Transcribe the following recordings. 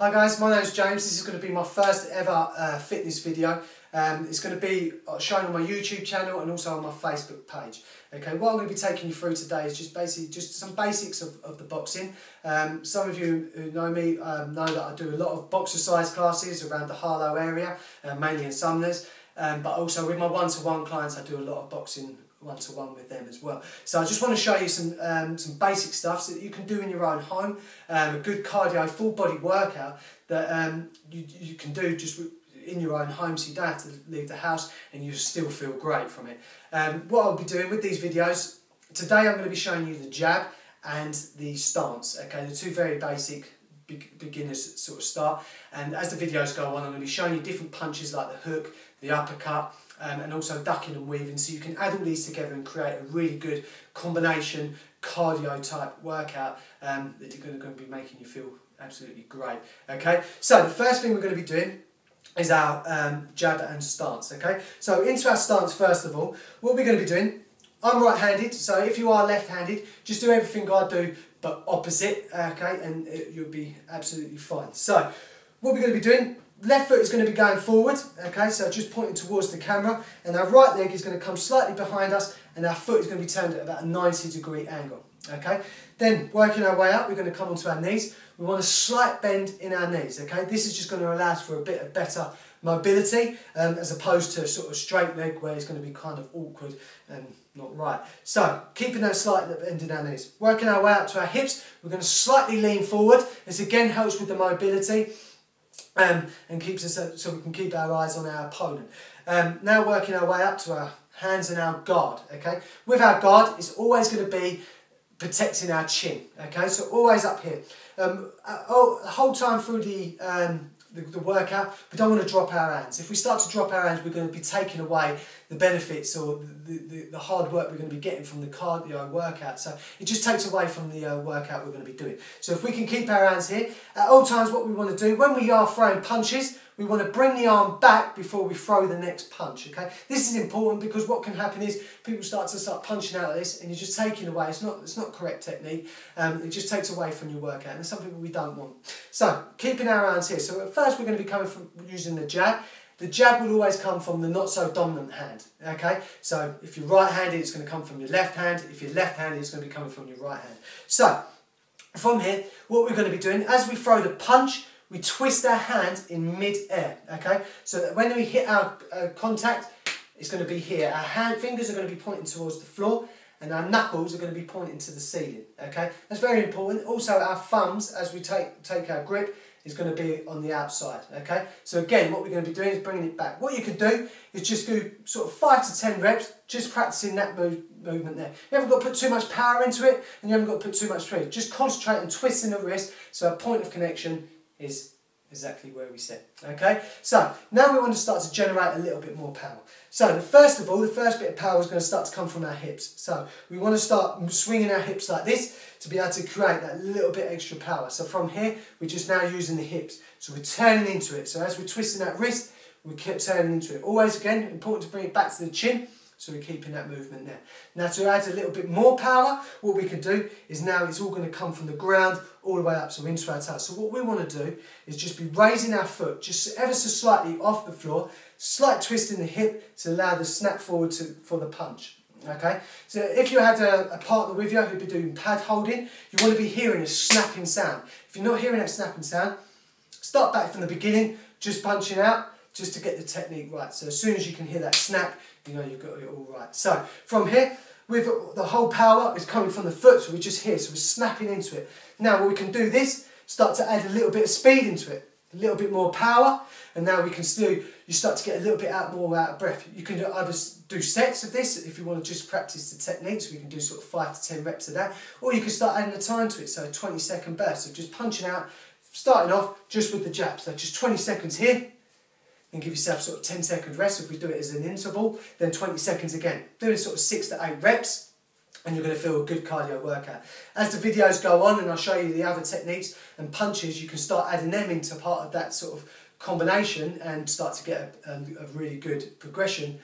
Hi guys, my name's James. This is going to be my first ever fitness video. It's going to be shown on my YouTube channel and also on my Facebook page. Okay, what I'm going to be taking you through today is just some basics of the boxing. Some of you who know me know that I do a lot of Boxercise classes around the Harlow area, mainly in Sumners, but also with my one-to-one clients I do a lot of boxing one-to-one with them as well. So I just want to show you some basic stuff so that you can do in your own home, a good cardio full body workout that you can do just in your own home, so you don't have to leave the house and you still feel great from it. What I'll be doing with these videos, today I'm going to be showing you the jab and the stance, okay, the two very basic beginners sort of start, and as the videos go on I'm going to be showing you different punches like the hook, the uppercut, and also ducking and weaving, so you can add all these together and create a really good combination cardio type workout that you're going to be making you feel absolutely great. Okay, so the first thing we're going to be doing is our jab and stance. Okay, so into our stance first of all, what we're going to be doing, I'm right-handed, so if you are left-handed, just do everything I do but opposite, okay, and you'll be absolutely fine. So what we're going to be doing, left foot is going to be going forward, okay, so just pointing towards the camera, and our right leg is going to come slightly behind us, and our foot is going to be turned at about a 90-degree angle, okay. Then working our way up, we're going to come onto our knees. We want a slight bend in our knees, okay. This is just going to allow us for a bit of better mobility, as opposed to sort of straight leg where it's going to be kind of awkward and not right. So keeping that slight bend in our knees. Working our way up to our hips, we're going to slightly lean forward. This again helps with the mobility. And keeps us so we can keep our eyes on our opponent. Now working our way up to our hands and our guard. Okay, with our guard, it's always going to be protecting our chin. Okay, so always up here. The whole time through the workout, we don't want to drop our hands. If we start to drop our hands, we're going to be taking away the benefits or the hard work we're going to be getting from the cardio workout. So it just takes away from the workout we're going to be doing. So if we can keep our hands here, at all times what we want to do, when we are throwing punches, we want to bring the arm back before we throw the next punch, okay? This is important because what can happen is people start punching out of this and you're just taking away, it's not correct technique, it just takes away from your workout, and it's something we don't want. So, keeping our hands here. So at first we're going to be coming from using the jab. The jab will always come from the not so dominant hand, okay? So if you're right-handed, it's going to come from your left hand. If you're left-handed, it's going to be coming from your right hand. So, from here, what we're going to be doing, as we throw the punch, we twist our hand in mid-air, okay? So that when we hit our contact, it's going to be here. Our fingers are going to be pointing towards the floor, and our knuckles are going to be pointing to the ceiling, okay? That's very important. Also, our thumbs, as we take our grip, is going to be on the outside, okay? So again, what we're going to be doing is bringing it back. What you can do is just do sort of 5 to 10 reps, just practicing that movement there. You haven't got to put too much power into it, and you haven't got to put too much strength. Just concentrate on twisting the wrist, so our point of connection is exactly where we sit, okay? So now we want to start to generate a little bit more power. So first bit of power is going to start to come from our hips. So we want to start swinging our hips like this to be able to create that little bit extra power. So from here, we're just now using the hips. So we're turning into it. So as we're twisting that wrist, we keep turning into it. Always, again, important to bring it back to the chin, so we're keeping that movement there. Now to add a little bit more power, what we can do is now it's all going to come from the ground all the way up, so into our toes. So what we want to do is just be raising our foot just ever so slightly off the floor, slight twist in the hip to allow the snap forward for the punch. Okay, so if you had a partner with you who'd be doing pad holding, you want to be hearing a snapping sound. If you're not hearing that snapping sound, start back from the beginning, just punching out, just to get the technique right. So as soon as you can hear that snap, you know you've got it all right. So from here, with the whole power is coming from the foot, so we're just here, so we're snapping into it. Now we can do this, start to add a little bit of speed into it, a little bit more power, and now we can still, you start to get a little bit more out of breath. You can either do sets of this if you want to just practice the techniques, we can do sort of 5 to 10 reps of that, or you can start adding a time to it, so a 20-second burst, so just punching out, starting off just with the jab, so just 20 seconds here, and give yourself sort of 10-second rest. If we do it as an interval, then 20 seconds again. Doing sort of 6 to 8 reps, and you're going to feel a good cardio workout. As the videos go on, and I'll show you the other techniques and punches, you can start adding them into part of that sort of combination and start to get a really good progression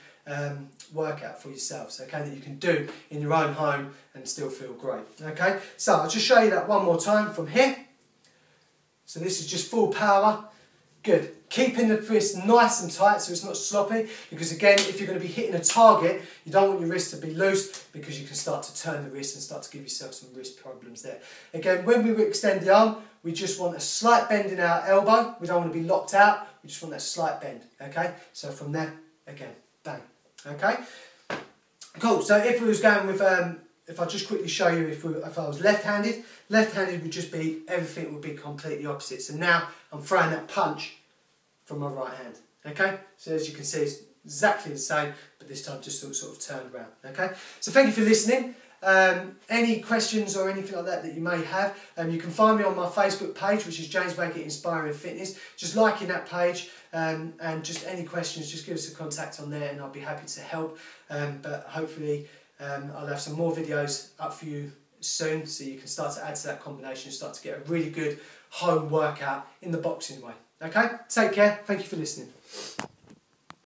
workout for yourselves, okay, that you can do in your own home and still feel great, okay. So I'll just show you that one more time from here. So this is just full power. Good. Keeping the wrist nice and tight so it's not sloppy, because again, if you're going to be hitting a target, you don't want your wrist to be loose, because you can start to turn the wrist and start to give yourself some wrist problems there. Again, when we extend the arm, we just want a slight bend in our elbow. We don't want to be locked out. We just want that slight bend. Okay? So from there, again, bang. Okay? Cool. So if we was going with, if I just quickly show you, if I was left-handed would just be, everything would be completely opposite. So now I'm throwing that punch from my right hand. Okay? So as you can see, it's exactly the same, but this time just sort of turned around. Okay? So thank you for listening. Any questions or anything like that you may have, you can find me on my Facebook page, which is James Waggitt Inspiring Fitness. Just liking that page, and just any questions, just give us a contact on there and I'll be happy to help. But hopefully I'll have some more videos up for you soon, so you can start to add to that combination and start to get a really good home workout in the boxing way. Okay? Take care. Thank you for listening.